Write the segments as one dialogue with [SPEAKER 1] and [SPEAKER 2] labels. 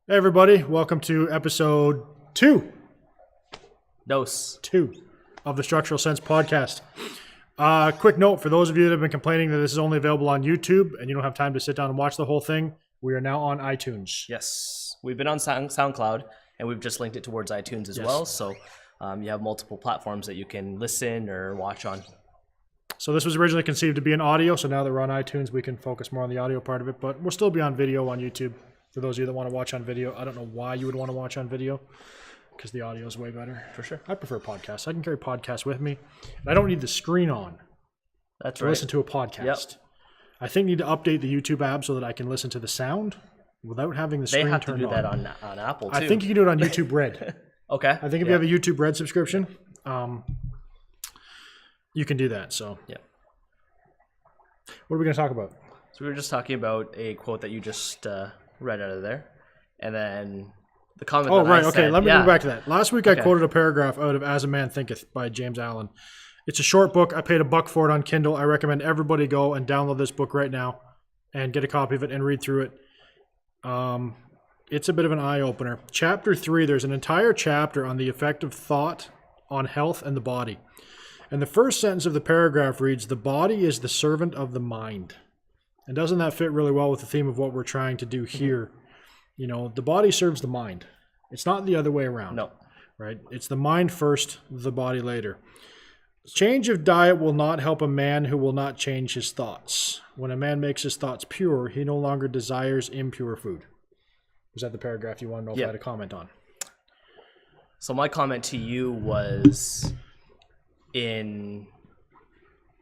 [SPEAKER 1] Hey everybody, welcome to episode two
[SPEAKER 2] Dose.
[SPEAKER 1] of the Structural Sense podcast. Quick note for those of you that have been complaining that this is only available on YouTube and you don't have time to sit down and watch the whole thing, we are now on iTunes.
[SPEAKER 2] Yes. We've been on SoundCloud, and we've just linked it towards iTunes as well. So you have multiple platforms that you can listen or watch on.
[SPEAKER 1] So this was originally conceived to be an audio, so now that we're on iTunes, we can focus more on the audio part of it, but we'll still be on video on YouTube. For those of you that want to watch on video, I don't know why you would want to watch on video, because the audio is way better.
[SPEAKER 2] For sure.
[SPEAKER 1] I prefer podcasts. I can carry podcasts with me, and I don't need the screen on
[SPEAKER 2] That's
[SPEAKER 1] to
[SPEAKER 2] right.
[SPEAKER 1] listen to a podcast.
[SPEAKER 2] Yep.
[SPEAKER 1] I think I need to update the YouTube app so that I can listen to the sound without having the
[SPEAKER 2] They
[SPEAKER 1] screen
[SPEAKER 2] have to
[SPEAKER 1] turned
[SPEAKER 2] do
[SPEAKER 1] on.
[SPEAKER 2] that on Apple, too.
[SPEAKER 1] I think you can do it on YouTube Red.
[SPEAKER 2] Okay.
[SPEAKER 1] I think if you have a YouTube Red subscription, you can do that. So,
[SPEAKER 2] Yeah.
[SPEAKER 1] what are we going to talk about?
[SPEAKER 2] So we were just talking about a quote that you just read out of there. And then the comment
[SPEAKER 1] Oh,
[SPEAKER 2] that
[SPEAKER 1] right.
[SPEAKER 2] I
[SPEAKER 1] Okay,
[SPEAKER 2] said,
[SPEAKER 1] let me go back to that. Last week I
[SPEAKER 2] Okay.
[SPEAKER 1] quoted a paragraph out of As a Man Thinketh by James Allen. It's a short book. I paid $1 for it on Kindle. I recommend everybody go and download this book right now and get a copy of it and read through it. It's a bit of an eye-opener. Chapter 3, there's an entire chapter on the effect of thought on health and the body. And the first sentence of the paragraph reads, "The body is the servant of the mind." And doesn't that fit really well with the theme of what we're trying to do here? You know, the body serves the mind. It's not the other way around.
[SPEAKER 2] No.
[SPEAKER 1] Right? It's the mind first, the body later. Change of diet will not help a man who will not change his thoughts. When a man makes his thoughts pure, he no longer desires impure food. Was that the paragraph you want to know if I had a comment on?
[SPEAKER 2] So my comment to you was in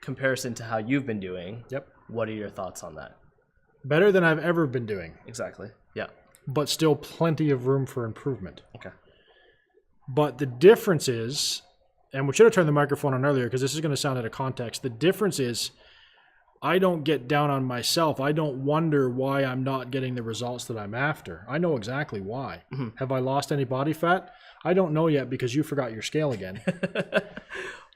[SPEAKER 2] comparison to how you've been doing.
[SPEAKER 1] Yep.
[SPEAKER 2] What are your thoughts on that?
[SPEAKER 1] Better than I've ever been doing,
[SPEAKER 2] Exactly. Yeah.
[SPEAKER 1] but still plenty of room for improvement.
[SPEAKER 2] Okay.
[SPEAKER 1] But the difference is, and we should have turned the microphone on earlier because this is going to sound out of context. The difference is I don't get down on myself. I don't wonder why I'm not getting the results that I'm after. I know exactly why.
[SPEAKER 2] Mm-hmm.
[SPEAKER 1] Have I lost any body fat? I don't know yet because you forgot your scale again. You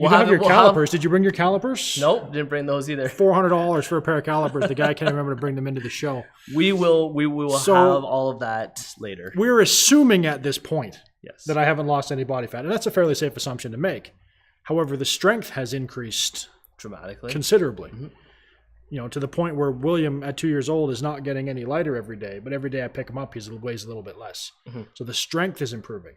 [SPEAKER 2] We'll
[SPEAKER 1] don't
[SPEAKER 2] have
[SPEAKER 1] have your
[SPEAKER 2] it- we'll have-
[SPEAKER 1] calipers. Did you bring your calipers?
[SPEAKER 2] Nope, didn't bring those either.
[SPEAKER 1] $400 for a pair of calipers. The guy can't remember to bring them into the show.
[SPEAKER 2] We will
[SPEAKER 1] So-
[SPEAKER 2] have all of that later.
[SPEAKER 1] We're assuming at this point
[SPEAKER 2] Yes.
[SPEAKER 1] that I haven't lost any body fat. And that's a fairly safe assumption to make. However, the strength has increased
[SPEAKER 2] Dramatically.
[SPEAKER 1] considerably. You know, to the point where William at 2 years old is not getting any lighter every day, but every day I pick him up, he weighs a little bit less. So the strength is improving.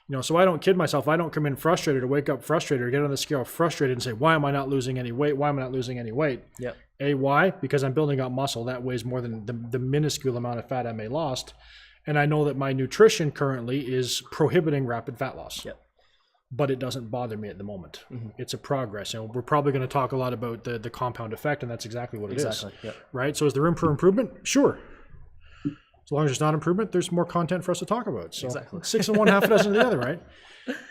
[SPEAKER 1] You know, so I don't kid myself. I don't come in frustrated or wake up frustrated or get on the scale frustrated and say, why am I not losing any weight? Why am I not losing any weight?
[SPEAKER 2] Yep.
[SPEAKER 1] A, why? Because I'm building up muscle. That weighs more than the minuscule amount of fat I may lost. And I know that my nutrition currently is prohibiting rapid fat loss.
[SPEAKER 2] Yep.
[SPEAKER 1] But it doesn't bother me at the moment. It's a progress. And we're probably going to talk a lot about the compound effect, and that's exactly what it is.
[SPEAKER 2] Exactly. Yep.
[SPEAKER 1] Right? So is there room for improvement? Sure. As long as there's not improvement, there's more content for us to talk about. So
[SPEAKER 2] Exactly.
[SPEAKER 1] 6 in one, half a dozen in the other, right?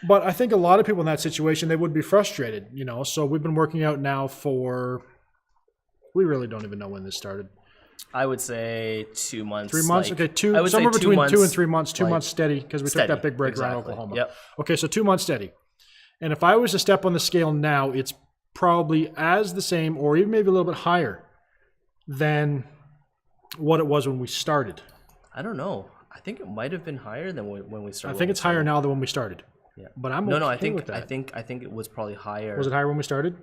[SPEAKER 1] But I think a lot of people in that situation, they would be frustrated, you know. So we've been working out now for, we really don't even know when this started.
[SPEAKER 2] I would say 2 months.
[SPEAKER 1] 3 months?
[SPEAKER 2] like-
[SPEAKER 1] Okay,
[SPEAKER 2] I would say
[SPEAKER 1] somewhere
[SPEAKER 2] 2
[SPEAKER 1] between
[SPEAKER 2] months,
[SPEAKER 1] 2 and 3 months. 2
[SPEAKER 2] like,
[SPEAKER 1] months steady because we took
[SPEAKER 2] steady.
[SPEAKER 1] that big break around
[SPEAKER 2] Exactly.
[SPEAKER 1] Oklahoma.
[SPEAKER 2] Yep.
[SPEAKER 1] Okay, so 2 months steady. And if I was to step on the scale now, it's probably as the same or even maybe a little bit higher than what it was when we started.
[SPEAKER 2] I don't know. I think it might have been higher than when we started.
[SPEAKER 1] I think it's higher now than when we started.
[SPEAKER 2] Yeah.
[SPEAKER 1] But I'm
[SPEAKER 2] No,
[SPEAKER 1] okay
[SPEAKER 2] I think
[SPEAKER 1] with that.
[SPEAKER 2] I think it was probably higher.
[SPEAKER 1] Was it higher when we started?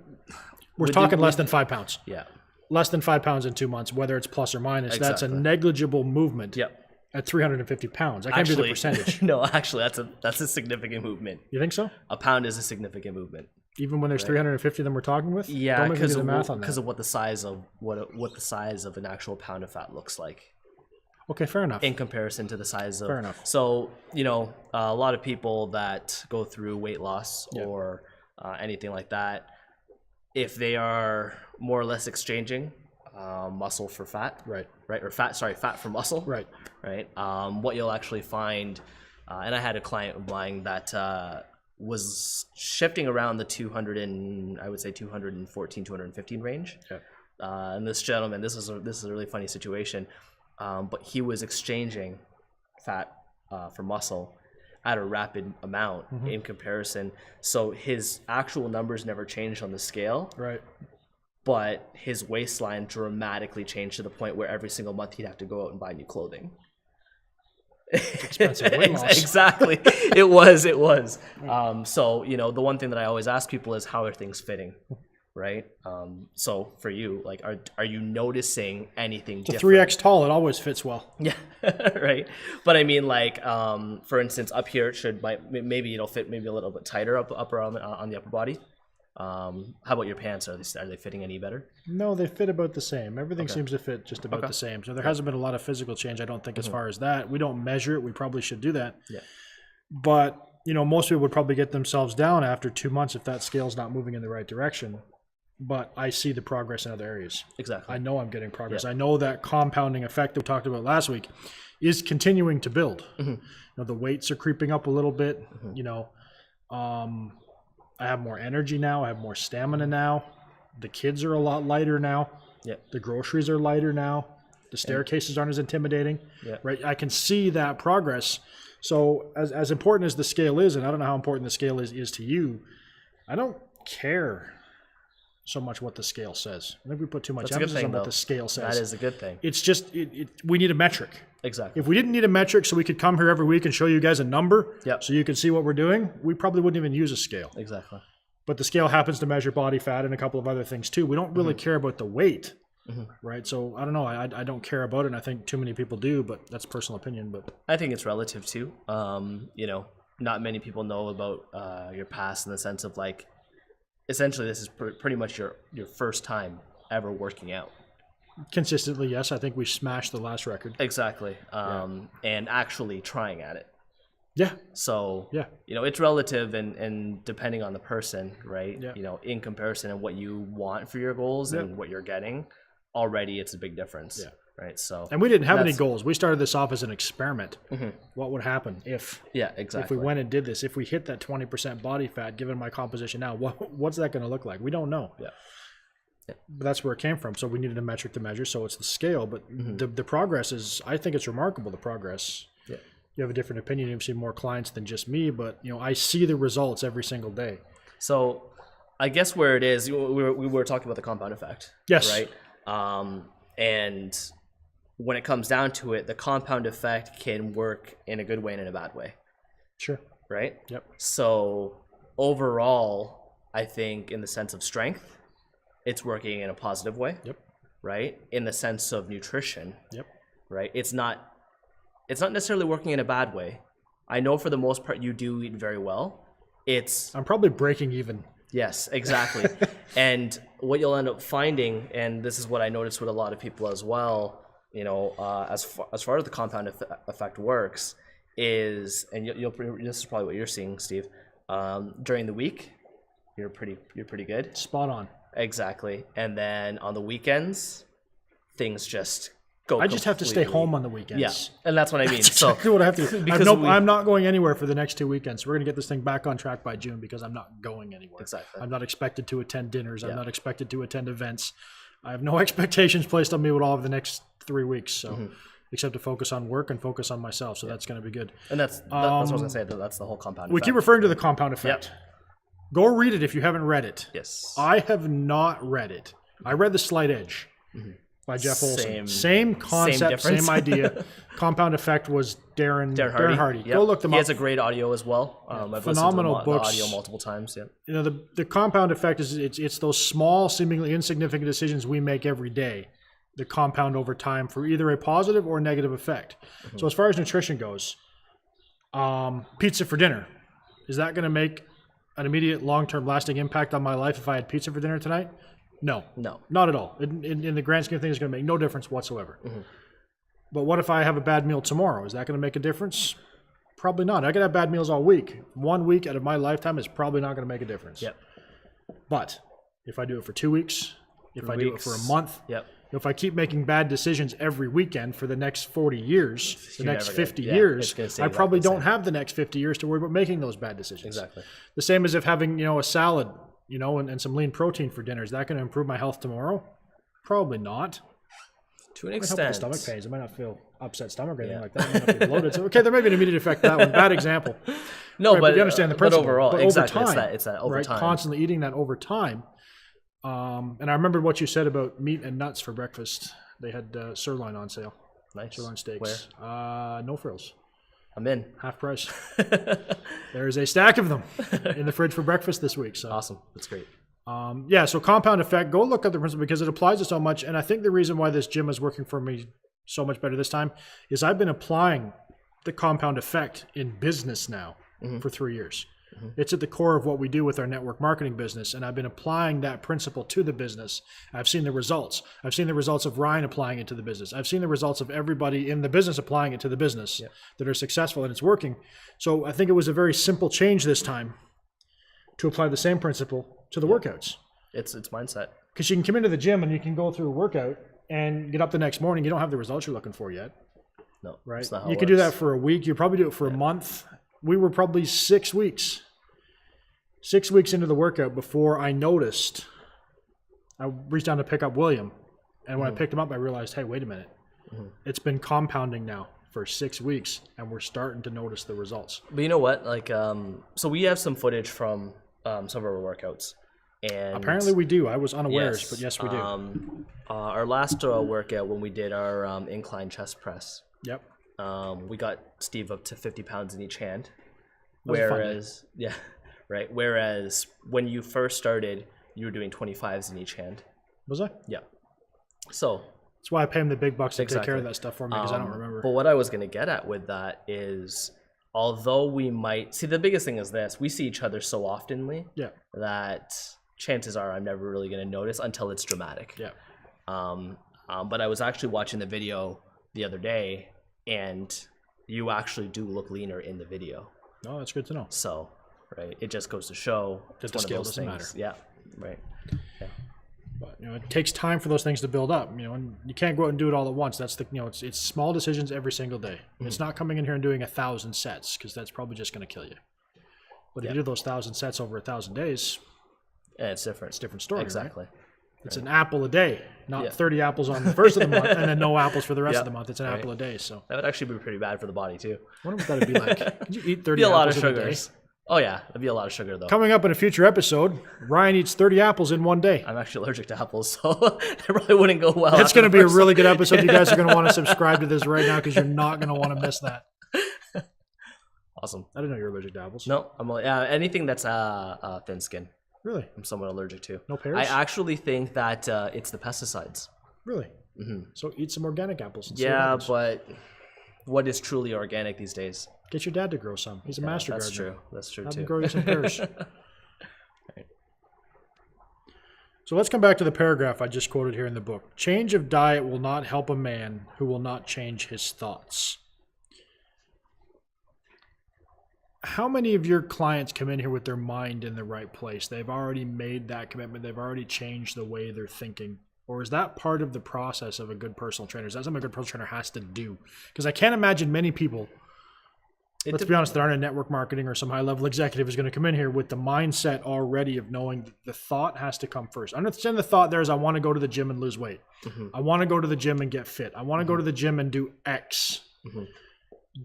[SPEAKER 1] We're
[SPEAKER 2] We
[SPEAKER 1] talking
[SPEAKER 2] did-
[SPEAKER 1] less than 5 pounds.
[SPEAKER 2] Yeah.
[SPEAKER 1] Less than 5 pounds in 2 months, whether it's plus or minus. That's a
[SPEAKER 2] Exactly.
[SPEAKER 1] negligible movement
[SPEAKER 2] Yep.
[SPEAKER 1] at 350 pounds. I can't do the percentage.
[SPEAKER 2] No, actually, that's a significant movement.
[SPEAKER 1] You think so?
[SPEAKER 2] A pound is a significant movement.
[SPEAKER 1] Even when there's 350 of them we're talking with?
[SPEAKER 2] Yeah,
[SPEAKER 1] Don't make me do
[SPEAKER 2] because
[SPEAKER 1] the
[SPEAKER 2] of,
[SPEAKER 1] math on that.
[SPEAKER 2] of what the size of what the size of an actual pound of fat looks like
[SPEAKER 1] Okay, fair enough.
[SPEAKER 2] in comparison to the size of.
[SPEAKER 1] Fair enough.
[SPEAKER 2] So you know, a lot of people that go through weight loss or anything like that, if they are more or less exchanging muscle for fat,
[SPEAKER 1] Right.
[SPEAKER 2] or fat for muscle,
[SPEAKER 1] Right.
[SPEAKER 2] right? What you'll actually find, and I had a client of mine that was shifting around the 200 and I would say 214, 215 range.
[SPEAKER 1] Yeah.
[SPEAKER 2] And this gentleman, this is a really funny situation, but he was exchanging fat for muscle at a rapid amount in comparison. So his actual numbers never changed on the scale,
[SPEAKER 1] Right.
[SPEAKER 2] but his waistline dramatically changed to the point where every single month he'd have to go out and buy new clothing.
[SPEAKER 1] expensive weight loss.
[SPEAKER 2] Exactly. It was. So, you know, the one thing that I always ask people is, how are things fitting? Right. So for you, like, are you noticing anything
[SPEAKER 1] It's a
[SPEAKER 2] different?
[SPEAKER 1] 3X tall. It always fits well.
[SPEAKER 2] Yeah. Right. But I mean, like, for instance, up here, maybe it'll fit maybe a little bit tighter up around on the upper body. How about your pants? Are they fitting any better?
[SPEAKER 1] No, they fit about the same. Everything seems to fit just about the same. So there hasn't been a lot of physical change, I don't think, as far as that. We don't measure it. We probably should do that.
[SPEAKER 2] Yeah.
[SPEAKER 1] But, you know, most people would probably get themselves down after 2 months if that scale's not moving in the right direction. But I see the progress in other areas.
[SPEAKER 2] Exactly.
[SPEAKER 1] I know I'm getting progress.
[SPEAKER 2] Yeah.
[SPEAKER 1] I know that compounding effect that we talked about last week is continuing to build. You know, the weights are creeping up a little bit. You know, I have more energy now. I have more stamina now. The kids are a lot lighter now.
[SPEAKER 2] Yeah.
[SPEAKER 1] The groceries are lighter now. The staircases aren't as intimidating.
[SPEAKER 2] Yeah.
[SPEAKER 1] Right. I can see that progress. So as important as the scale is, and I don't know how important the scale is to you, I don't care so much what the scale says. I think we put too much
[SPEAKER 2] That's a good
[SPEAKER 1] emphasis
[SPEAKER 2] thing,
[SPEAKER 1] on what
[SPEAKER 2] though.
[SPEAKER 1] the scale says.
[SPEAKER 2] That is a good thing.
[SPEAKER 1] It's just we need a metric.
[SPEAKER 2] Exactly.
[SPEAKER 1] If we didn't need a metric so we could come here every week and show you guys a number
[SPEAKER 2] Yep.
[SPEAKER 1] so you can see what we're doing, we probably wouldn't even use a scale.
[SPEAKER 2] Exactly.
[SPEAKER 1] But the scale happens to measure body fat and a couple of other things too. We don't really care about the weight, right? So I don't know. I don't care about it, and I think too many people do, but that's personal opinion. But
[SPEAKER 2] I think it's relative too. You know, not many people know about your past in the sense of, like, essentially this is pretty much your first time ever working out.
[SPEAKER 1] consistently, yes, I think we smashed the last record.
[SPEAKER 2] Exactly. And actually trying at it.
[SPEAKER 1] Yeah,
[SPEAKER 2] So,
[SPEAKER 1] yeah,
[SPEAKER 2] you know, it's relative and depending on the person, right?
[SPEAKER 1] Yeah.
[SPEAKER 2] You know, in comparison and what you want for your goals and what you're getting, already it's a big difference.
[SPEAKER 1] Yeah.
[SPEAKER 2] Right. So,
[SPEAKER 1] and we didn't have any
[SPEAKER 2] That's-
[SPEAKER 1] goals. We started this off as an experiment. What would happen if
[SPEAKER 2] yeah,
[SPEAKER 1] if
[SPEAKER 2] exactly.
[SPEAKER 1] we went and did this? If we hit that 20% body fat, given my composition now, what's that going to look like? We don't know.
[SPEAKER 2] Yeah.
[SPEAKER 1] But that's where it came from. So we needed a metric to measure. So it's the scale. But the progress is, I think it's remarkable, the progress.
[SPEAKER 2] Yeah.
[SPEAKER 1] You have a different opinion. You've seen more clients than just me, but you know, I see the results every single day.
[SPEAKER 2] So, I guess where it is, we were talking about the compound effect.
[SPEAKER 1] Yes.
[SPEAKER 2] Right. And when it comes down to it, the compound effect can work in a good way and in a bad way.
[SPEAKER 1] Sure.
[SPEAKER 2] Right.
[SPEAKER 1] Yep.
[SPEAKER 2] So overall, I think in the sense of strength, it's working in a positive way.
[SPEAKER 1] Yep.
[SPEAKER 2] Right. In the sense of nutrition.
[SPEAKER 1] Yep.
[SPEAKER 2] Right. It's not necessarily working in a bad way. I know for the most part you do eat very well. It's
[SPEAKER 1] I'm probably breaking even.
[SPEAKER 2] yes, exactly. And what you'll end up finding, and this is what I noticed with a lot of people as well, you know, as far as the compound effect works, is, and this is probably what you're seeing, Steve. During the week, you're pretty good.
[SPEAKER 1] Spot on.
[SPEAKER 2] Exactly. And then on the weekends, things just go.
[SPEAKER 1] I just have to stay
[SPEAKER 2] completely-
[SPEAKER 1] home on the weekends.
[SPEAKER 2] Yeah, and that's what I mean.
[SPEAKER 1] That's
[SPEAKER 2] So
[SPEAKER 1] exactly what I have to do.
[SPEAKER 2] because
[SPEAKER 1] I'm not going anywhere for the next 2 weekends. We're going to get this thing back on track by June because I'm not going anywhere.
[SPEAKER 2] Exactly.
[SPEAKER 1] I'm not expected to attend dinners. I'm
[SPEAKER 2] Yeah.
[SPEAKER 1] not expected to attend events. I have no expectations placed on me with all of the next 3 weeks. So, except to focus on work and focus on myself. So that's going to be good.
[SPEAKER 2] and that's what I was gonna say. That's the whole compound.
[SPEAKER 1] We
[SPEAKER 2] effect.
[SPEAKER 1] keep referring to the compound effect. Go read it if you haven't read it.
[SPEAKER 2] Yes.
[SPEAKER 1] I have not read it. I read The Slight Edge by Jeff Olson. Same concept,
[SPEAKER 2] difference.
[SPEAKER 1] same idea. Compound effect was Darren Hardy.
[SPEAKER 2] Yep.
[SPEAKER 1] Go look them
[SPEAKER 2] He
[SPEAKER 1] up.
[SPEAKER 2] has a great audio as well. I've
[SPEAKER 1] Phenomenal
[SPEAKER 2] listened to
[SPEAKER 1] books.
[SPEAKER 2] the audio multiple times. Yeah.
[SPEAKER 1] You know, the compound effect is it's those small, seemingly insignificant decisions we make every day that compound over time for either a positive or negative effect. So as far as nutrition goes, pizza for dinner, is that going to make an immediate, long-term, lasting impact on my life if I had pizza for dinner tonight? No,
[SPEAKER 2] No.
[SPEAKER 1] not at all. In the grand scheme of things, it's going to make no difference whatsoever. But what if I have a bad meal tomorrow? Is that going to make a difference? Probably not. I could have bad meals all week. 1 week out of my lifetime is probably not going to make a difference.
[SPEAKER 2] Yep.
[SPEAKER 1] But if I do it for 2 weeks, if I do it for a
[SPEAKER 2] weeks.
[SPEAKER 1] month,
[SPEAKER 2] Yep.
[SPEAKER 1] if I keep making bad decisions every weekend for the next 40 years, the
[SPEAKER 2] You're
[SPEAKER 1] next
[SPEAKER 2] never gonna-
[SPEAKER 1] 50
[SPEAKER 2] yeah,
[SPEAKER 1] years,
[SPEAKER 2] it's gonna stay
[SPEAKER 1] I probably
[SPEAKER 2] exactly the
[SPEAKER 1] don't have the next 50 years to worry about making those bad decisions.
[SPEAKER 2] Exactly.
[SPEAKER 1] The same as if having, a salad, and some lean protein for dinner. Is that going to improve my health tomorrow? Probably not.
[SPEAKER 2] To an
[SPEAKER 1] It might help with the
[SPEAKER 2] extent.
[SPEAKER 1] stomach pains. I might not feel upset stomach or anything
[SPEAKER 2] Yeah.
[SPEAKER 1] like that. I might not be bloated. So, okay, there may be an immediate effect to that one. Bad example.
[SPEAKER 2] No,
[SPEAKER 1] Right,
[SPEAKER 2] but
[SPEAKER 1] you understand the
[SPEAKER 2] but
[SPEAKER 1] principle.
[SPEAKER 2] overall,
[SPEAKER 1] But
[SPEAKER 2] exactly.
[SPEAKER 1] over time,
[SPEAKER 2] It's that over
[SPEAKER 1] right?
[SPEAKER 2] time.
[SPEAKER 1] Constantly eating that over time. And I remember what you said about meat and nuts for breakfast. They had sirloin on sale.
[SPEAKER 2] Nice.
[SPEAKER 1] Sirloin steaks.
[SPEAKER 2] Where?
[SPEAKER 1] No frills.
[SPEAKER 2] I'm in.
[SPEAKER 1] half price. There's a stack of them in the fridge for breakfast this week. So
[SPEAKER 2] Awesome. That's great.
[SPEAKER 1] yeah, so compound effect, go look at the principle because it applies to so much. And I think the reason why this gym is working for me so much better this time is I've been applying the compound effect in business now for 3 years. It's at the core of what we do with our network marketing business. And I've been applying that principle to the business. I've seen the results. I've seen the results of Ryan applying it to the business. I've seen the results of everybody in the business applying it to the business that are successful, and it's working. So I think it was a very simple change this time to apply the same principle to the workouts.
[SPEAKER 2] It's mindset.
[SPEAKER 1] Because you can come into the gym and you can go through a workout and get up the next morning. You don't have the results you're looking for yet,
[SPEAKER 2] No,
[SPEAKER 1] right?
[SPEAKER 2] that's not how
[SPEAKER 1] You
[SPEAKER 2] it
[SPEAKER 1] can do that
[SPEAKER 2] works.
[SPEAKER 1] for a week. You probably do it for a month. We were probably 6 weeks into the workout before I noticed. I reached down to pick up William. And when I picked him up, I realized, hey, wait a minute. It's been compounding now for 6 weeks, and we're starting to notice the results.
[SPEAKER 2] But you know what? Like, so we have some footage from some of our workouts. And
[SPEAKER 1] Apparently we do. I was unawares, but yes, we do.
[SPEAKER 2] Our last workout when we did our incline chest press,
[SPEAKER 1] Yep.
[SPEAKER 2] we got Steve up to 50 pounds in each hand.
[SPEAKER 1] was a fun day.
[SPEAKER 2] Whereas, yeah, right. Whereas when you first started, you were doing 25s in each hand.
[SPEAKER 1] Was I?
[SPEAKER 2] Yeah. So
[SPEAKER 1] That's why I pay him the big bucks to take care of
[SPEAKER 2] Exactly.
[SPEAKER 1] that stuff for me because I don't remember.
[SPEAKER 2] But what I was going to get at with that is, although we might see, the biggest thing is this: we see each other so oftenly
[SPEAKER 1] Yeah.
[SPEAKER 2] that chances are I'm never really going to notice until it's dramatic.
[SPEAKER 1] Yeah.
[SPEAKER 2] But I was actually watching the video the other day, and you actually do look leaner in the video.
[SPEAKER 1] No, that's good to know.
[SPEAKER 2] So, right, it just goes to show
[SPEAKER 1] That
[SPEAKER 2] it's
[SPEAKER 1] the
[SPEAKER 2] one of
[SPEAKER 1] scale
[SPEAKER 2] those
[SPEAKER 1] doesn't
[SPEAKER 2] things. Yeah, right.
[SPEAKER 1] But it takes time for those things to build up. And you can't go out and do it all at once. That's it's small decisions every single day. It's not coming in here and doing 1,000 sets because that's probably just going to kill you. But if you do those 1,000 sets over 1,000 days,
[SPEAKER 2] And it's different.
[SPEAKER 1] it's a different story.
[SPEAKER 2] Exactly.
[SPEAKER 1] Right? It's an apple a day, not
[SPEAKER 2] Yeah.
[SPEAKER 1] 30 apples on the first of the month and then no apples for the rest of the month. It's an
[SPEAKER 2] Right.
[SPEAKER 1] apple a day. So
[SPEAKER 2] That would actually be pretty bad for the body too.
[SPEAKER 1] I wonder what that would be like. Could you eat 30
[SPEAKER 2] Be a lot of
[SPEAKER 1] apples in a day?
[SPEAKER 2] sugars. Oh yeah, it'd be a lot of sugar though.
[SPEAKER 1] Coming up in a future episode, Ryan eats 30 apples in one day.
[SPEAKER 2] I'm actually allergic to apples, so it probably wouldn't go well.
[SPEAKER 1] That's
[SPEAKER 2] after
[SPEAKER 1] going to
[SPEAKER 2] the
[SPEAKER 1] be a
[SPEAKER 2] first
[SPEAKER 1] really good episode. You guys are going to want to subscribe to this right now because you're not going to want to miss that.
[SPEAKER 2] Awesome.
[SPEAKER 1] I didn't know you're allergic to apples.
[SPEAKER 2] No, I'm anything that's thin skin.
[SPEAKER 1] Really?
[SPEAKER 2] I'm somewhat allergic to.
[SPEAKER 1] No pears?
[SPEAKER 2] I actually think that it's the pesticides.
[SPEAKER 1] Really? So eat some organic apples. And see
[SPEAKER 2] Yeah,
[SPEAKER 1] what happens.
[SPEAKER 2] but what is truly organic these days?
[SPEAKER 1] Get your dad to grow some. He's a master
[SPEAKER 2] That's
[SPEAKER 1] gardener.
[SPEAKER 2] true. That's true
[SPEAKER 1] Have him
[SPEAKER 2] too.
[SPEAKER 1] grow you some pears. So let's come back to the paragraph I just quoted here in the book. Change of diet will not help a man who will not change his thoughts. How many of your clients come in here with their mind in the right place? They've already made that commitment. They've already changed the way they're thinking. Or is that part of the process of a good personal trainer? Is that something a good personal trainer has to do? Because I can't imagine many people, let's be honest, that aren't in network marketing or some high-level executive is going to come in here with the mindset already of knowing that the thought has to come first. I understand the thought there is I want to go to the gym and lose weight. I want to go to the gym and get fit. I want to go to the gym and do X.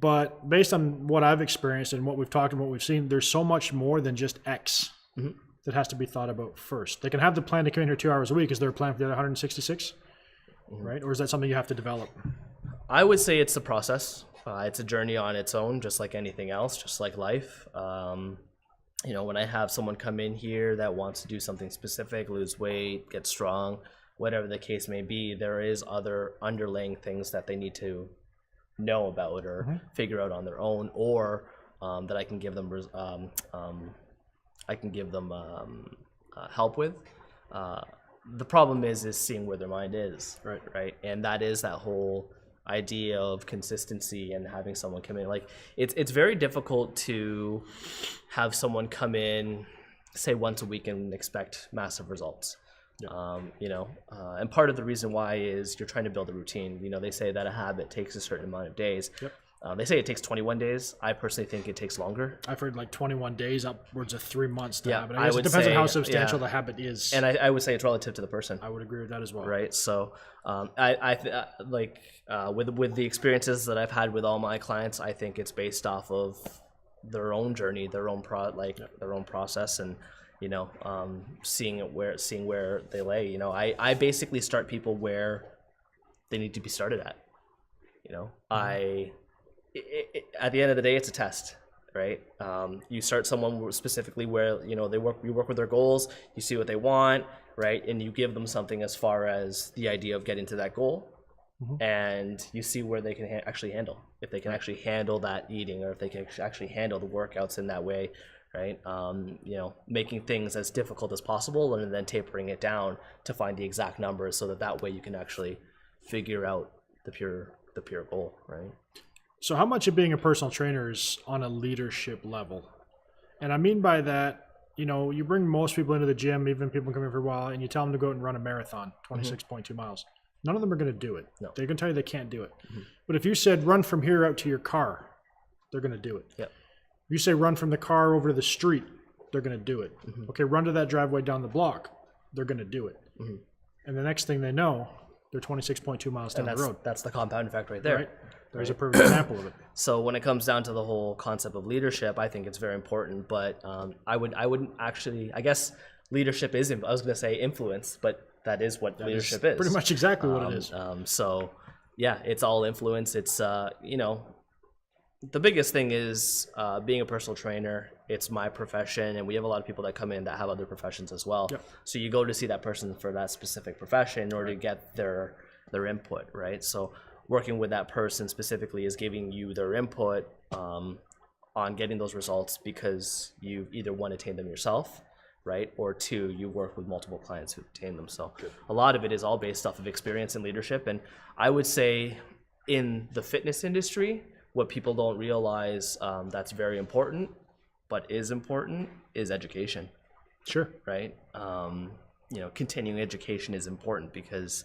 [SPEAKER 1] But based on what I've experienced and what we've talked and what we've seen, there's so much more than just X that has to be thought about first. They can have the plan to come in here 2 hours a week. Is there a plan for the other 166? Right? Or is that something you have to develop?
[SPEAKER 2] I would say it's a process. It's a journey on its own, just like anything else, just like life. When I have someone come in here that wants to do something specific, lose weight, get strong, whatever the case may be, there is other underlying things that they need to know about or figure out on their own, or that I can give them help with. The problem is seeing where their mind is, right, and that is that whole idea of consistency and having someone come in. Like it's very difficult to have someone come in, say once a week, and expect massive results. And part of the reason why is you're trying to build a routine. They say that a habit takes a certain amount of days. They say it takes 21 days. I personally think it takes longer.
[SPEAKER 1] I've heard like 21 days, upwards of 3 months to have it.
[SPEAKER 2] I
[SPEAKER 1] I guess it
[SPEAKER 2] would
[SPEAKER 1] depends on
[SPEAKER 2] say,
[SPEAKER 1] how substantial
[SPEAKER 2] yeah.
[SPEAKER 1] the habit is.
[SPEAKER 2] And I would say it's relative to the person.
[SPEAKER 1] I would agree with that as well.
[SPEAKER 2] Right. So with the experiences that I've had with all my clients, I think it's based off of their own journey, their own their own process, and seeing where they lay. I basically start people where they need to be started at. at the end of the day, it's a test, right? You start someone specifically where you work with their goals, you see what they want, right, and you give them something as far as the idea of getting to that goal, and you see where they can actually handle, if they can actually handle that eating, or if they can actually handle the workouts in that way, right? Making things as difficult as possible and then tapering it down to find the exact numbers so that way you can actually figure out the pure goal, right?
[SPEAKER 1] So how much of being a personal trainer is on a leadership level? And I mean by that, you bring most people into the gym, even people come in for a while, and you tell them to go out and run a marathon, 26.2 miles. None of them are going to do it.
[SPEAKER 2] No.
[SPEAKER 1] They're going to tell you they can't do it. But if you said run from here out to your car, they're going to do it.
[SPEAKER 2] Yep.
[SPEAKER 1] If you say run from the car over to the street, they're going to do it. Okay, run to that driveway down the block, they're going to do it. And the next thing they know, they're 26.2 miles down the road.
[SPEAKER 2] That's the compound effect right there.
[SPEAKER 1] Right? There's a perfect example of it.
[SPEAKER 2] So when it comes down to the whole concept of leadership, I think it's very important. But I wouldn't actually. I guess leadership is. I was going to say influence, but that is what leadership is.
[SPEAKER 1] Pretty much exactly what it is.
[SPEAKER 2] So yeah, it's all influence. It's the biggest thing is being a personal trainer. It's my profession, and we have a lot of people that come in that have other professions as well.
[SPEAKER 1] Yep.
[SPEAKER 2] So you go to see that person for that specific profession in order to get their input, right? So working with that person specifically is giving you their input on getting those results, because you either one, attain them yourself, right, or two, you work with multiple clients who obtain them. So a lot of it is all based off of experience and leadership. And I would say in the fitness industry, what people don't realize that's very important, but is important, is education.
[SPEAKER 1] Sure.
[SPEAKER 2] Right? Continuing education is important, because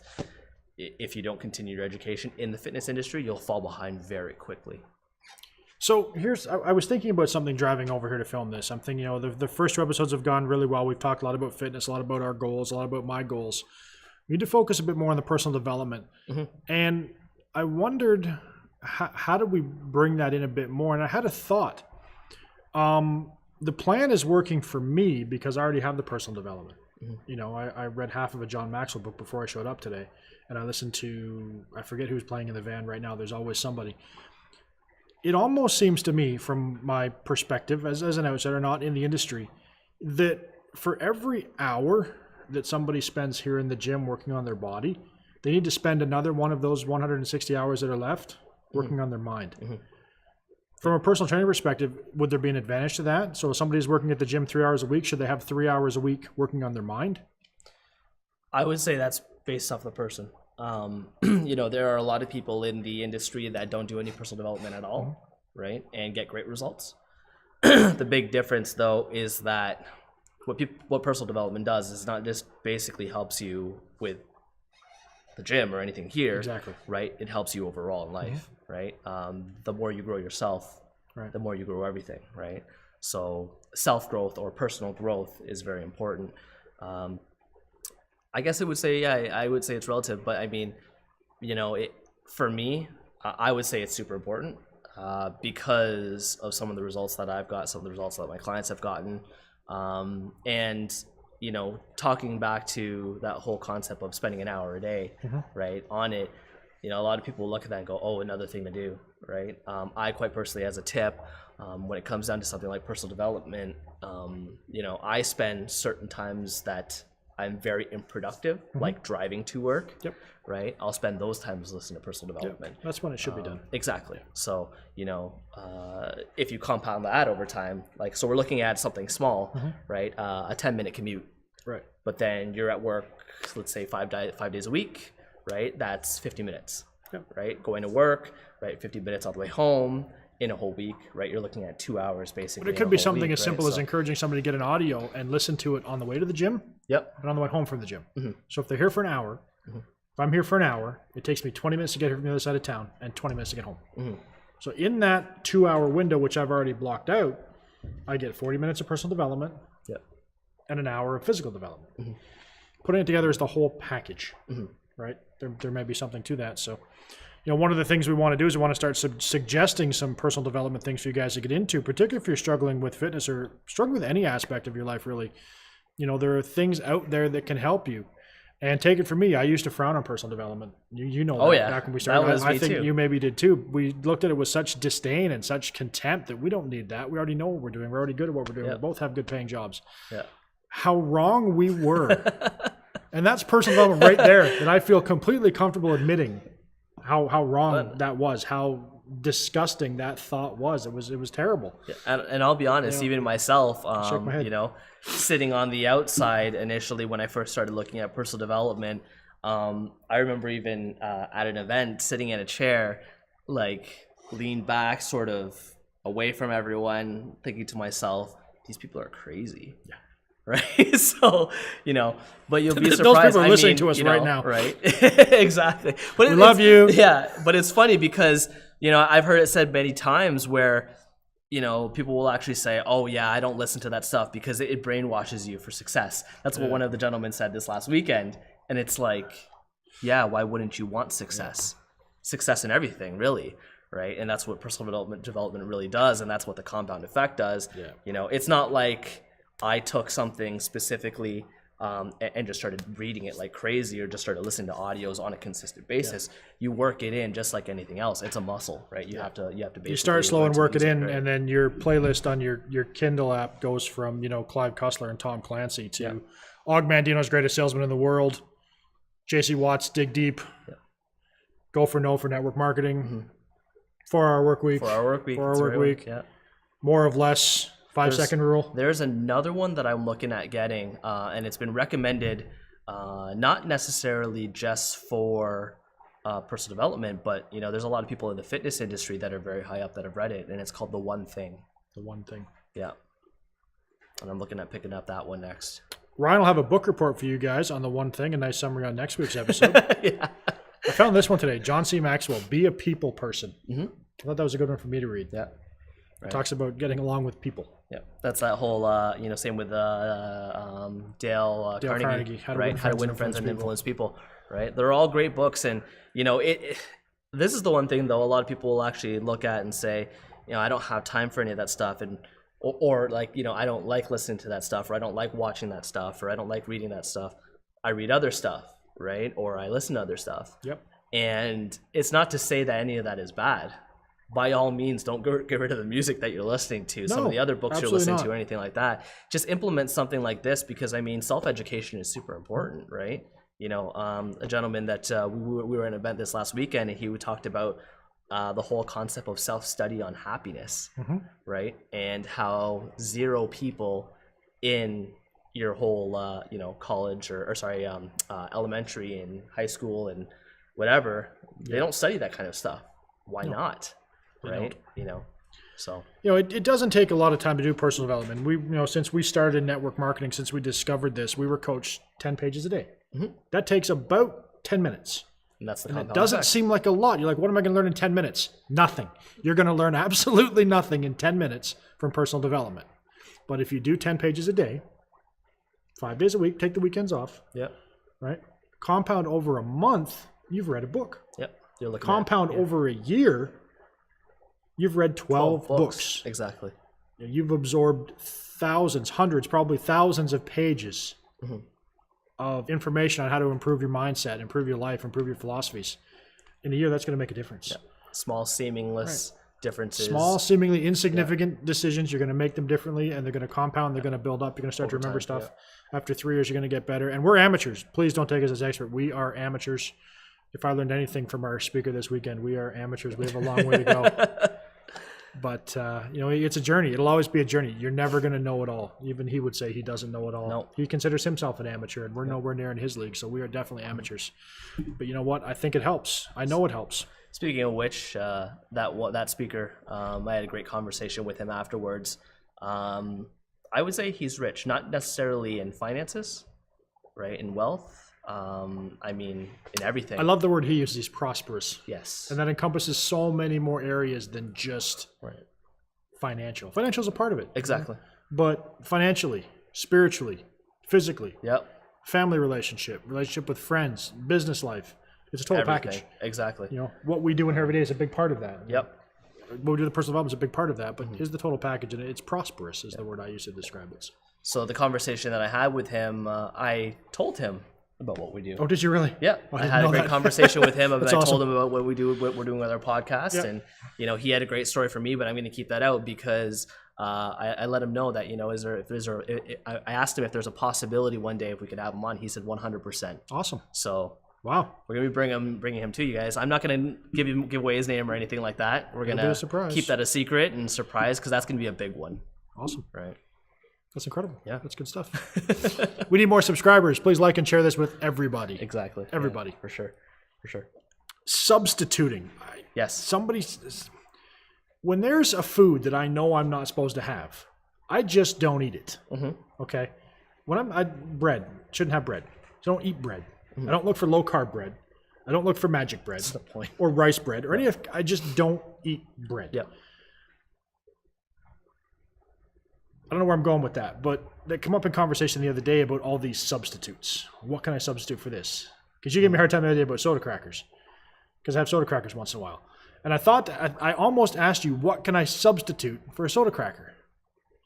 [SPEAKER 2] if you don't continue your education in the fitness industry, you'll fall behind very quickly.
[SPEAKER 1] So I was thinking about something driving over here to film this. I'm thinking, the first two episodes have gone really well. We've talked a lot about fitness, a lot about our goals, a lot about my goals. We need to focus a bit more on the personal development. And I wondered, how do we bring that in a bit more? And I had a thought. The plan is working for me because I already have the personal development. I read half of a John Maxwell book before I showed up today, and I listened to, I forget who's playing in the van right now. There's always somebody. It almost seems to me, from my perspective as an outsider, not in the industry, that for every hour that somebody spends here in the gym working on their body, they need to spend another one of those 160 hours that are left working on their mind. From a personal training perspective, would there be an advantage to that? So if somebody's working at the gym 3 hours a week, should they have 3 hours a week working on their mind?
[SPEAKER 2] I would say that's based off the person. There are a lot of people in the industry that don't do any personal development at all, right? And get great results. The big difference, though, is that what personal development does is not just basically helps you with the gym or anything here.
[SPEAKER 1] Exactly.
[SPEAKER 2] Right? It helps you overall in life, right? The more you grow yourself,
[SPEAKER 1] right,
[SPEAKER 2] the more you grow everything, right? So self-growth or personal growth is very important. I guess I would say it's relative, but I mean, for me, I would say it's super important because of some of the results that I've got, some of the results that my clients have gotten, and talking back to that whole concept of spending an hour a day, right, on it. A lot of people look at that and go, oh, another thing to do, right? I quite personally, as a tip, when it comes down to something like personal development, I spend certain times that I'm very unproductive, like driving to work, right? I'll spend those times listening to personal development.
[SPEAKER 1] That's when it should be done.
[SPEAKER 2] Exactly. So, if you compound that over time, so we're looking at something small, right? A 10-minute commute.
[SPEAKER 1] Right.
[SPEAKER 2] But then you're at work, let's say 5 days a week, right? That's 50 minutes, right? Going to work, right? 50 minutes all the way home in a whole week, right? You're looking at 2 hours basically.
[SPEAKER 1] But it could be something as simple as encouraging somebody to get an audio and listen to it on the way to the gym. And on the way home from the gym. So if they're here for an hour, if I'm here for an hour, it takes me 20 minutes to get here from the other side of town and 20 minutes to get home. So in that 2 hour window, which I've already blocked out, I get 40 minutes of personal development and an hour of physical development. Putting it together is the whole package, right? There may be something to that. So, one of the things we want to do is we want to start suggesting some personal development things for you guys to get into, particularly if you're struggling with fitness or struggling with any aspect of your life, really. There are things out there that can help you. And take it from me, I used to frown on personal development. You know that.
[SPEAKER 2] Oh, yeah.
[SPEAKER 1] Back when we
[SPEAKER 2] That
[SPEAKER 1] started,
[SPEAKER 2] was
[SPEAKER 1] I
[SPEAKER 2] me
[SPEAKER 1] think
[SPEAKER 2] too.
[SPEAKER 1] you maybe did too. We looked at it with such disdain and such contempt that we don't need that. We already know what we're doing. We're already good at what we're doing.
[SPEAKER 2] Yeah.
[SPEAKER 1] We both have good paying jobs.
[SPEAKER 2] Yeah.
[SPEAKER 1] How wrong we were. And that's personal development right there that I feel completely comfortable admitting how wrong that was, how disgusting that thought was. It was terrible.
[SPEAKER 2] Yeah, and I'll be honest, even myself,
[SPEAKER 1] Shake my head.
[SPEAKER 2] you know, sitting on the outside initially when I first started looking at personal development, I remember even at an event sitting in a chair, like leaned back, sort of away from everyone, thinking to myself, these people are crazy. Yeah. Right. So, you know, but you'll be
[SPEAKER 1] Those
[SPEAKER 2] surprised.
[SPEAKER 1] people are listening to us
[SPEAKER 2] you
[SPEAKER 1] right
[SPEAKER 2] know,
[SPEAKER 1] now.
[SPEAKER 2] Right. Exactly. But
[SPEAKER 1] We love you.
[SPEAKER 2] Yeah. But it's funny because, you know, I've heard it said many times where, you know, people will actually say, oh, yeah, I don't listen to that stuff because it brainwashes you for success. That's what one of the gentlemen said this last weekend. And it's like, yeah, why wouldn't you want success? Success in everything, really. Right. And that's what personal development really does. And that's what the compound effect does.
[SPEAKER 1] Yeah.
[SPEAKER 2] You know, it's not like I took something specifically and just started reading it like crazy or just started listening to audios on a consistent basis. You work it in just like anything else. It's a muscle, right? You have to basically
[SPEAKER 1] You start slow
[SPEAKER 2] learn
[SPEAKER 1] and
[SPEAKER 2] to
[SPEAKER 1] work it
[SPEAKER 2] use
[SPEAKER 1] in,
[SPEAKER 2] right?
[SPEAKER 1] and then your playlist on your Kindle app goes from, you know, Clive Cussler and Tom Clancy to Og Mandino's Greatest Salesman in the World, JC Watts' Dig Deep, Go for No for Network Marketing, 4-Hour Work Week,
[SPEAKER 2] 4-Hour Work Week.
[SPEAKER 1] 4-Hour
[SPEAKER 2] that's a
[SPEAKER 1] Work
[SPEAKER 2] real one.
[SPEAKER 1] Week.
[SPEAKER 2] Yeah.
[SPEAKER 1] More of Less, 5-Second Rule.
[SPEAKER 2] There's another one that I'm looking at getting, and it's been recommended not necessarily just for personal development, but you know, there's a lot of people in the fitness industry that are very high up that have read it, and it's called The One Thing.
[SPEAKER 1] The One Thing.
[SPEAKER 2] Yeah, and I'm looking at picking up that one next.
[SPEAKER 1] Ryan will have a book report for you guys on The One Thing, a nice summary on next week's episode.
[SPEAKER 2] Yeah,
[SPEAKER 1] I found this one today. John C. Maxwell, Be a People Person. I thought that was a good one for me to read.
[SPEAKER 2] yeah.
[SPEAKER 1] It talks about getting along with people.
[SPEAKER 2] Yeah, that's that whole, you know, same with Dale Carnegie,
[SPEAKER 1] How to
[SPEAKER 2] right?
[SPEAKER 1] Win
[SPEAKER 2] How to
[SPEAKER 1] Friends
[SPEAKER 2] Win
[SPEAKER 1] and
[SPEAKER 2] Friends and
[SPEAKER 1] Influence
[SPEAKER 2] Influence People, right? They're all great books, and you know, this is the one thing though. A lot of people will actually look at and say, you know, I don't have time for any of that stuff, and or like, you know, I don't like listening to that stuff, or I don't like watching that stuff, or I don't like reading that stuff. I read other stuff, right? Or I listen to other stuff.
[SPEAKER 1] Yep.
[SPEAKER 2] And it's not to say that any of that is bad. By all means, don't get rid of the music that you're listening to, some
[SPEAKER 1] No,
[SPEAKER 2] of the other books you're
[SPEAKER 1] absolutely
[SPEAKER 2] listening
[SPEAKER 1] not.
[SPEAKER 2] to, or anything like that. Just implement something like this because, I mean, self-education is super important, right? You know, a gentleman that we were at an event this last weekend, and he talked about the whole concept of self-study on happiness, right? And how 0 people in your whole, you know, college or sorry, elementary and high school and whatever, they don't study that kind of stuff. Why not? Right? You know, so
[SPEAKER 1] You know, it doesn't take a lot of time to do personal development. We, you know, since we started network marketing, since we discovered this, we were coached 10 pages a day. That takes about 10 minutes.
[SPEAKER 2] and that's the
[SPEAKER 1] It
[SPEAKER 2] compound
[SPEAKER 1] doesn't
[SPEAKER 2] effect.
[SPEAKER 1] seem like a lot. You're like, what am I going to learn in 10 minutes? Nothing. You're going to learn absolutely nothing in 10 minutes from personal development. But if you do 10 pages a day, 5 days a week, take the weekends off,
[SPEAKER 2] Yep.
[SPEAKER 1] right? Compound over a month, you've read a book.
[SPEAKER 2] Yep. You're looking
[SPEAKER 1] Compound
[SPEAKER 2] at,
[SPEAKER 1] over a year, you've read 12 books.
[SPEAKER 2] Exactly.
[SPEAKER 1] You've absorbed thousands, hundreds, probably thousands of pages of information on how to improve your mindset, improve your life, improve your philosophies. In a year, that's going to make a difference.
[SPEAKER 2] Small, seamless differences.
[SPEAKER 1] Small, seemingly insignificant decisions, you're going to make them differently, and they're going to compound, they're going to build up, you're going to start to remember
[SPEAKER 2] time,
[SPEAKER 1] stuff. After 3 years, you're going to get better. And we're amateurs. Please don't take us as expert. We are amateurs. If I learned anything from our speaker this weekend, we are amateurs. We have a long way to go. But, you know, it's a journey. It'll always be a journey. You're never going to know it all. Even he would say he doesn't know it all.
[SPEAKER 2] Nope.
[SPEAKER 1] He considers himself an amateur, and we're nowhere near in his league, so we are definitely amateurs. But you know what? I think it helps. I know it helps.
[SPEAKER 2] Speaking of which, that speaker, I had a great conversation with him afterwards. I would say he's rich, not necessarily in finances, right? In wealth. I mean, in everything.
[SPEAKER 1] I love the word he uses. He's prosperous.
[SPEAKER 2] Yes.
[SPEAKER 1] And that encompasses so many more areas than just financial. Financial is a part of it.
[SPEAKER 2] Exactly.
[SPEAKER 1] But financially, spiritually, physically,
[SPEAKER 2] Yep.
[SPEAKER 1] family relationship with friends, business life. It's a total
[SPEAKER 2] Everything.
[SPEAKER 1] package.
[SPEAKER 2] Exactly.
[SPEAKER 1] You know, what we do in here every day is a big part of that.
[SPEAKER 2] Yep.
[SPEAKER 1] What we do in the personal development is a big part of that, but is the total package, and it's prosperous is the word I use to describe it.
[SPEAKER 2] So the conversation that I had with him, I told him, about what we do.
[SPEAKER 1] Oh, did you really?
[SPEAKER 2] Yeah,
[SPEAKER 1] Oh,
[SPEAKER 2] I
[SPEAKER 1] didn't
[SPEAKER 2] had a
[SPEAKER 1] know
[SPEAKER 2] great
[SPEAKER 1] that.
[SPEAKER 2] conversation with him.
[SPEAKER 1] That's
[SPEAKER 2] I
[SPEAKER 1] awesome.
[SPEAKER 2] told him about what we do, what we're doing with our podcast,
[SPEAKER 1] Yeah.
[SPEAKER 2] and he had a great story for me. But I'm going to keep that out because I let him know that I asked him if there's a possibility one day if we could have him on. He said 100%.
[SPEAKER 1] Awesome.
[SPEAKER 2] So
[SPEAKER 1] Wow.
[SPEAKER 2] we're going to be bringing him to you guys. I'm not going to give away his name or anything like that. We're going
[SPEAKER 1] It'll be a
[SPEAKER 2] to
[SPEAKER 1] surprise.
[SPEAKER 2] keep that a secret and surprise because that's going to be a big one,
[SPEAKER 1] Awesome.
[SPEAKER 2] right?
[SPEAKER 1] That's incredible.
[SPEAKER 2] Yeah.
[SPEAKER 1] That's good stuff. We need more subscribers. Please like and share this with everybody.
[SPEAKER 2] Exactly.
[SPEAKER 1] Everybody.
[SPEAKER 2] Yeah, for sure.
[SPEAKER 1] Substituting.
[SPEAKER 2] Yes.
[SPEAKER 1] When there's a food that I know I'm not supposed to have, I just don't eat it.
[SPEAKER 2] Mm-hmm.
[SPEAKER 1] Okay? Bread. Shouldn't have bread. So I don't eat bread. I don't look for low carb bread. I don't look for magic bread
[SPEAKER 2] That's the point.
[SPEAKER 1] or rice bread or I just don't eat bread.
[SPEAKER 2] Yep.
[SPEAKER 1] I don't know where I'm going with that, but that come up in conversation the other day about all these substitutes. What can I substitute for this? Because you gave me a hard time the other day about soda crackers. Because I have soda crackers once in a while. And I thought, I almost asked you, what can I substitute for a soda cracker?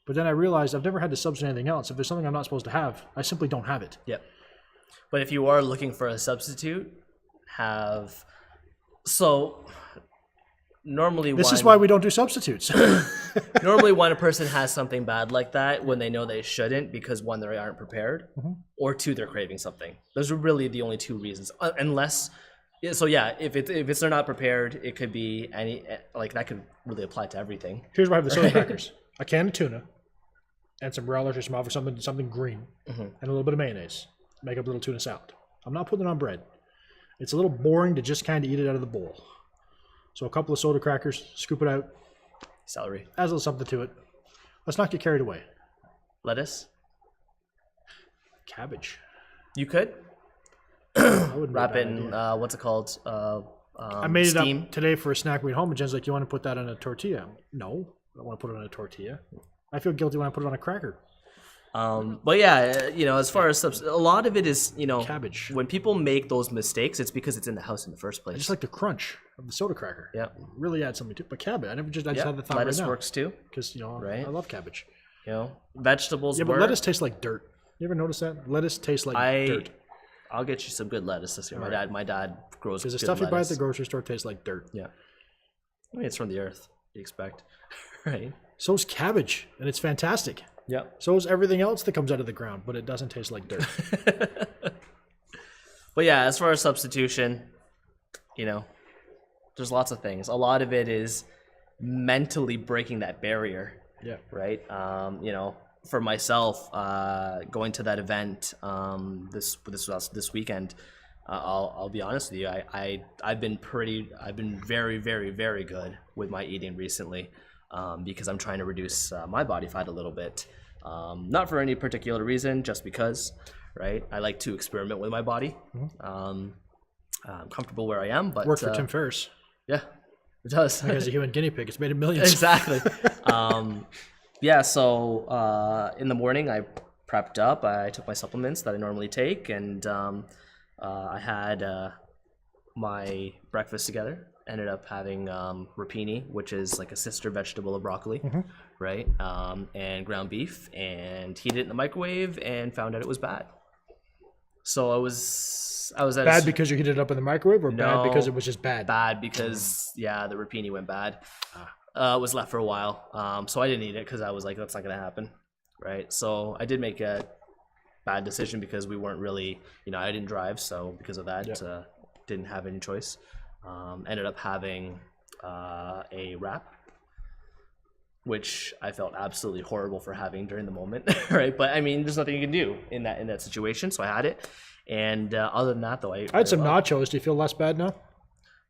[SPEAKER 1] But then I realized I've never had to substitute anything else. If there's something I'm not supposed to have, I simply don't have it.
[SPEAKER 2] Yep. But if you are looking for a substitute, normally
[SPEAKER 1] This is why we don't do substitutes.
[SPEAKER 2] normally when a person has something bad like that, when they know they shouldn't, because one, they aren't prepared, or two, they're craving something. Those are really the only two reasons. If they're not prepared, it could be that could really apply to everything.
[SPEAKER 1] Here's why I have the soda crackers. A can of tuna and some relish or some olive, something green, and a little bit of mayonnaise. Make up a little tuna salad. I'm not putting it on bread. It's a little boring to just kind of eat it out of the bowl. So a couple of soda crackers, scoop it out,
[SPEAKER 2] Celery,
[SPEAKER 1] adds a little something to it. Let's not get carried away.
[SPEAKER 2] lettuce.
[SPEAKER 1] Cabbage.
[SPEAKER 2] You could
[SPEAKER 1] I wouldn't
[SPEAKER 2] wrap
[SPEAKER 1] make
[SPEAKER 2] it
[SPEAKER 1] that
[SPEAKER 2] in
[SPEAKER 1] idea.
[SPEAKER 2] what's it called?
[SPEAKER 1] I made
[SPEAKER 2] steam.
[SPEAKER 1] it up today for a snack we at home, and Jen's like, "You want to put that on a tortilla?" No, I don't want to put it on a tortilla. I feel guilty when I put it on a cracker.
[SPEAKER 2] But yeah, as far as a lot of it is,
[SPEAKER 1] Cabbage.
[SPEAKER 2] when people make those mistakes, it's because it's in the house in the first place.
[SPEAKER 1] I just like the crunch of the soda cracker.
[SPEAKER 2] Yeah.
[SPEAKER 1] Really add something to it. But cabbage, I just had the thought
[SPEAKER 2] lettuce
[SPEAKER 1] right now.
[SPEAKER 2] works too.
[SPEAKER 1] Because,
[SPEAKER 2] Right.
[SPEAKER 1] I love cabbage.
[SPEAKER 2] Vegetables.
[SPEAKER 1] Yeah, but
[SPEAKER 2] work.
[SPEAKER 1] lettuce tastes like dirt. You ever notice that? Lettuce tastes like dirt.
[SPEAKER 2] I'll get you some good lettuce this year. My dad grows.
[SPEAKER 1] Because the
[SPEAKER 2] good
[SPEAKER 1] stuff you buy at
[SPEAKER 2] lettuce.
[SPEAKER 1] the grocery store tastes like dirt.
[SPEAKER 2] Yeah. I mean, it's from the earth. You expect, right?
[SPEAKER 1] So's cabbage, and it's fantastic.
[SPEAKER 2] Yeah.
[SPEAKER 1] So is everything else that comes out of the ground, but it doesn't taste like dirt.
[SPEAKER 2] But yeah, as far as substitution, there's lots of things. A lot of it is mentally breaking that barrier,
[SPEAKER 1] Yeah.
[SPEAKER 2] right? For myself, going to that event this weekend, I'll be honest with you. I've been very, very, very good with my eating recently, because I'm trying to reduce my body fat a little bit. Not for any particular reason, just because, right? I like to experiment with my body. I'm comfortable where I am, but
[SPEAKER 1] Worked for Tim Ferriss.
[SPEAKER 2] yeah, it does.
[SPEAKER 1] As a human guinea pig, it's made him millions.
[SPEAKER 2] Exactly. So in the morning I prepped up. I took my supplements that I normally take, and I had my breakfast together. Ended up having rapini, which is like a sister vegetable of broccoli, right? And ground beef, and heated it in the microwave, and found out it was bad. So I was at
[SPEAKER 1] Bad because you heated it up in the microwave, or
[SPEAKER 2] No.
[SPEAKER 1] bad because it was just bad?
[SPEAKER 2] bad because the rapini went bad. It was left for a while, so I didn't eat it because I was like, that's not gonna happen, right? So I did make a bad decision because we weren't really, I didn't drive, so because of that, didn't have any choice. Ended up having a wrap, which I felt absolutely horrible for having during the moment, right? But I mean, there's nothing you can do in that situation, so I had it. And other than that, though,
[SPEAKER 1] I had some nachos. Do you feel less bad now?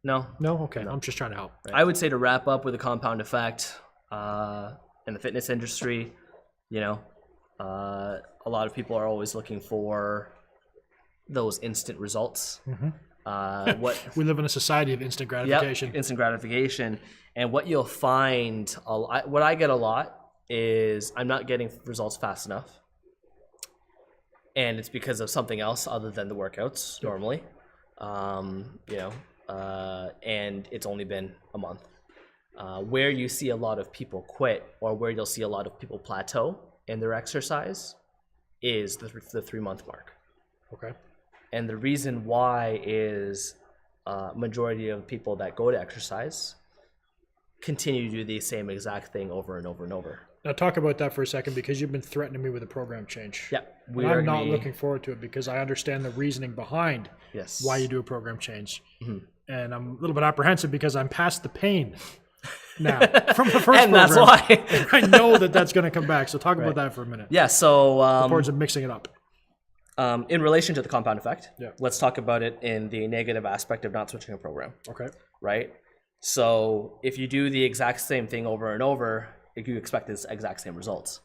[SPEAKER 2] No,
[SPEAKER 1] No? Okay. I'm just trying to help.
[SPEAKER 2] I would say to wrap up with a compound effect in the fitness industry, a lot of people are always looking for those instant results.
[SPEAKER 1] We live in a society of instant gratification.
[SPEAKER 2] Yep, instant gratification. And what you'll find, what I get a lot is I'm not getting results fast enough. And it's because of something else other than the workouts normally. And it's only been a month. Where you see a lot of people quit, or where you'll see a lot of people plateau in their exercise, is the 3 month mark.
[SPEAKER 1] Okay.
[SPEAKER 2] And the reason why is majority of people that go to exercise continue to do the same exact thing over and over and over.
[SPEAKER 1] Now talk about that for a second, because you've been threatening me with a program change.
[SPEAKER 2] Yeah,
[SPEAKER 1] And I'm not looking forward to it, because I understand the reasoning behind
[SPEAKER 2] Yes.
[SPEAKER 1] why you do a program change. And I'm a little bit apprehensive because I'm past the pain now from the first
[SPEAKER 2] And
[SPEAKER 1] program.
[SPEAKER 2] that's why.
[SPEAKER 1] I know that that's going to come back. So talk about that for a minute.
[SPEAKER 2] Yeah. So
[SPEAKER 1] The importance of mixing it up.
[SPEAKER 2] in relation to the compound effect,
[SPEAKER 1] Yeah.
[SPEAKER 2] let's talk about it in the negative aspect of not switching a program.
[SPEAKER 1] Okay.
[SPEAKER 2] Right? So if you do the exact same thing over and over, you expect the exact same results.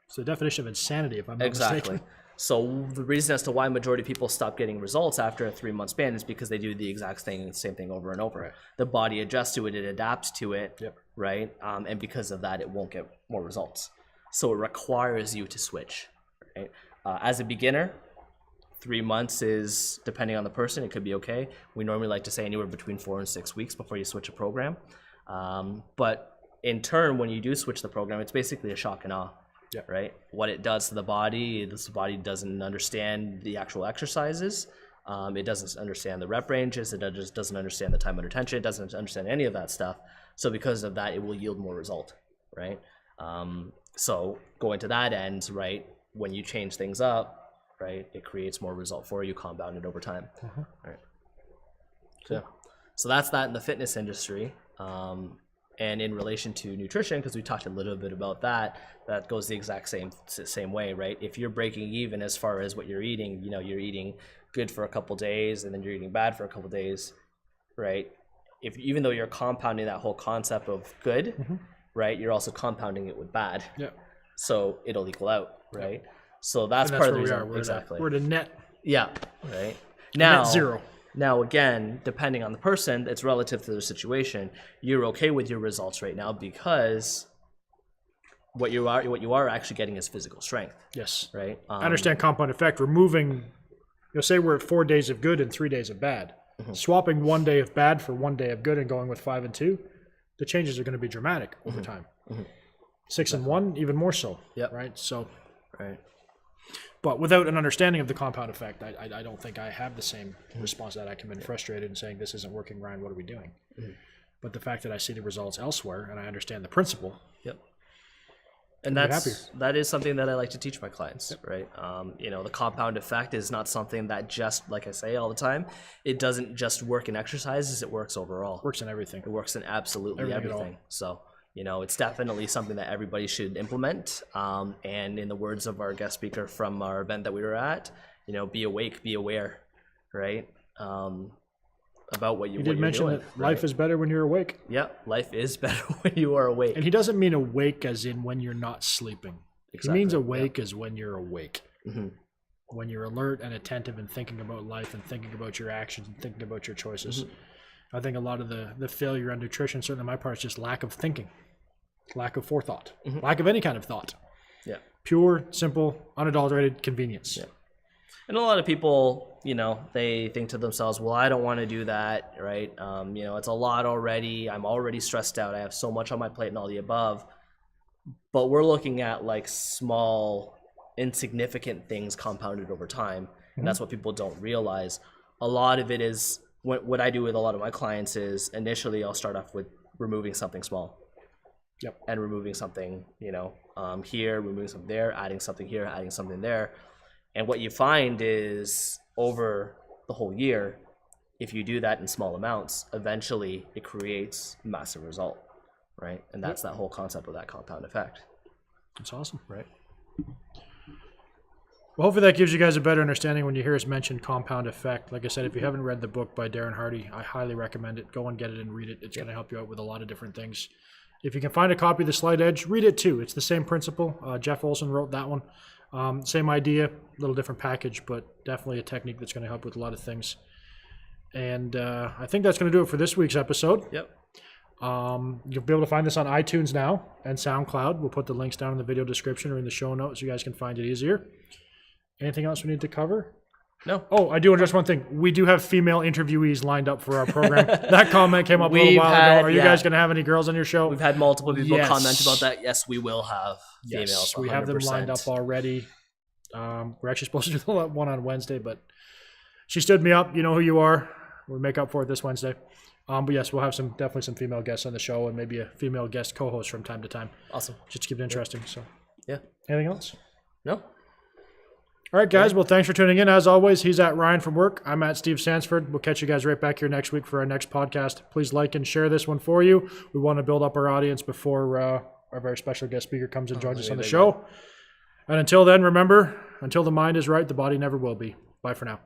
[SPEAKER 1] So the definition of insanity, if I'm not
[SPEAKER 2] Exactly.
[SPEAKER 1] mistaken.
[SPEAKER 2] So the reason as to why majority of people stop getting results after a 3-month span is because they do the exact same thing over and over.
[SPEAKER 1] Right.
[SPEAKER 2] The body adjusts to it, it adapts to it,
[SPEAKER 1] Yep.
[SPEAKER 2] right? And because of that, it won't get more results. So it requires you to switch, right? As a beginner, 3 months is, depending on the person, it could be okay. We normally like to say anywhere between 4 and 6 weeks before you switch a program. But in turn, when you do switch the program, it's basically a shock and awe,
[SPEAKER 1] Yeah.
[SPEAKER 2] right? What it does to the body doesn't understand the actual exercises. It doesn't understand the rep ranges. It just doesn't understand the time under tension. It doesn't understand any of that stuff. So because of that, it will yield more result, right? So going to that end, right, when you change things up, right, it creates more result for you, compounded over time. Right. So that's that in the fitness industry. And in relation to nutrition, because we talked a little bit about that, that goes the exact same way, right? If you're breaking even as far as what you're eating, you know, you're eating good for a couple days and then you're eating bad for a couple days, right? Even though you're compounding that whole concept of good, right, you're also compounding it with bad.
[SPEAKER 1] Yeah.
[SPEAKER 2] So it'll equal out, right? So that's
[SPEAKER 1] And
[SPEAKER 2] part of the
[SPEAKER 1] where we
[SPEAKER 2] reason.
[SPEAKER 1] are. We're
[SPEAKER 2] Exactly.
[SPEAKER 1] We're at a net,
[SPEAKER 2] Yeah. Right. Now,
[SPEAKER 1] net zero.
[SPEAKER 2] Now, again, depending on the person, it's relative to their situation. You're okay with your results right now because what you are actually getting is physical strength,
[SPEAKER 1] Yes.
[SPEAKER 2] right?
[SPEAKER 1] I understand compound effect. Removing, say we're at 4 days of good and 3 days of bad. Swapping 1 day of bad for 1 day of good and going with 5 and 2, the changes are going to be dramatic over time. 6 and 1, even more so.
[SPEAKER 2] Yep.
[SPEAKER 1] Right. So,
[SPEAKER 2] Right.
[SPEAKER 1] but without an understanding of the compound effect, I don't think I have the same response to that. I can be frustrated and saying, this isn't working, Ryan, what are we doing? But the fact that I see the results elsewhere and I understand the principle.
[SPEAKER 2] Yep. And
[SPEAKER 1] You're
[SPEAKER 2] that is something that I like to teach my clients, right? You know, the compound effect is not something that just, like I say all the time, it doesn't just work in exercises, it works overall.
[SPEAKER 1] Works in everything.
[SPEAKER 2] It works in absolutely
[SPEAKER 1] Everything at all.
[SPEAKER 2] everything. So, you know, it's definitely something that everybody should implement. And in the words of our guest speaker from our event that we were at, you know, be awake, be aware, right? About what
[SPEAKER 1] You
[SPEAKER 2] what
[SPEAKER 1] did
[SPEAKER 2] you're
[SPEAKER 1] mention
[SPEAKER 2] doing,
[SPEAKER 1] that life is better when you're awake.
[SPEAKER 2] Yeah, life is better when you are awake.
[SPEAKER 1] And he doesn't mean awake as in when you're not sleeping.
[SPEAKER 2] Exactly,
[SPEAKER 1] He means awake as when you're awake.
[SPEAKER 2] Mhm.
[SPEAKER 1] When you're alert and attentive and thinking about life and thinking about your actions and thinking about your choices. I think a lot of the failure on nutrition, certainly on my part, is just lack of thinking, lack of forethought, lack of any kind of thought.
[SPEAKER 2] Yeah.
[SPEAKER 1] Pure, simple, unadulterated convenience.
[SPEAKER 2] Yeah. And a lot of people, you know, they think to themselves, well, I don't want to do that, right? You know, it's a lot already. I'm already stressed out. I have so much on my plate and all the above. But we're looking at like small, insignificant things compounded over time. And that's what people don't realize. A lot of it is, what I do with a lot of my clients is initially I'll start off with removing something small.
[SPEAKER 1] Yep.
[SPEAKER 2] And removing something, you know, here, removing something there, adding something here, adding something there. And what you find is over the whole year, if you do that in small amounts, eventually it creates massive result, right? And that's that whole concept of that compound effect.
[SPEAKER 1] That's awesome.
[SPEAKER 2] Right.
[SPEAKER 1] Well, hopefully that gives you guys a better understanding when you hear us mention compound effect. Like I said, if you haven't read the book by Darren Hardy, I highly recommend it. Go and get it and read it. It's going to help you out with a lot of different things. If you can find a copy of The Slight Edge, read it too. It's the same principle. Jeff Olson wrote that one. Same idea, a little different package, but definitely a technique that's going to help with a lot of things. And I think that's going to do it for this week's episode.
[SPEAKER 2] Yep.
[SPEAKER 1] You'll be able to find this on iTunes now and SoundCloud. We'll put the links down in the video description or in the show notes so you guys can find it easier. Anything else we need to cover?
[SPEAKER 2] No.
[SPEAKER 1] Oh, I do want just one thing. We do have female interviewees lined up for our program. That comment came up a little while ago. Are you guys going to have any girls on your show?
[SPEAKER 2] We've had multiple people
[SPEAKER 1] Yes.
[SPEAKER 2] comment about that. Yes, we will have females.
[SPEAKER 1] Yes, we have them lined
[SPEAKER 2] 100%.
[SPEAKER 1] up already. We're actually supposed to do the one on Wednesday, but she stood me up. You know who you are. We'll make up for it this Wednesday. But yes, we'll have definitely some female guests on the show and maybe a female guest co-host from time to time.
[SPEAKER 2] Awesome.
[SPEAKER 1] Just to keep it interesting. So
[SPEAKER 2] Yeah.
[SPEAKER 1] anything else?
[SPEAKER 2] No.
[SPEAKER 1] All right, guys. Well, thanks for tuning in. As always, he's at Ryan from work. I'm at Steve Sansford. We'll catch you guys right back here next week for our next podcast. Please like and share this one for you. We want to build up our audience before our very special guest speaker comes and joins us on the show. And until then, remember, until the mind is right, the body never will be. Bye for now.